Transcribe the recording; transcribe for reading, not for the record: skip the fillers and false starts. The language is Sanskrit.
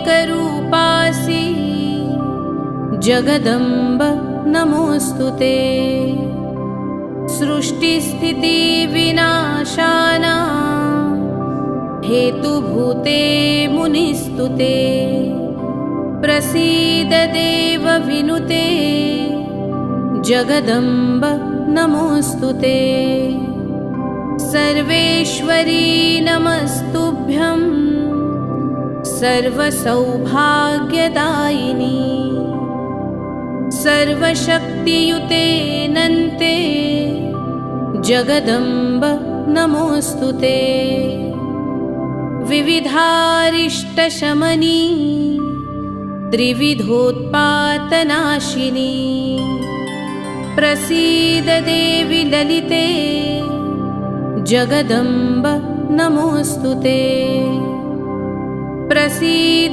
एकरूपासि जगदम्ब नमोऽस्तुते। सृष्टिस्थितिविनाशाना हेतुभूते मुनिस्तुते। प्रसीद देव विनुते जगदम्ब नमोऽस्तुते। सर्वेश्वरी नमस्तुभ्यं सर्वसौभाग्यदायिनी। सर्वशक्तियुते नन्ते जगदम्ब नमोऽस्तुते। विविधारिष्टशमनी त्रिविधोत्पातनाशिनी। प्रसीद देवि ललिते जगदम्ब नमोऽस्तुते। प्रसीद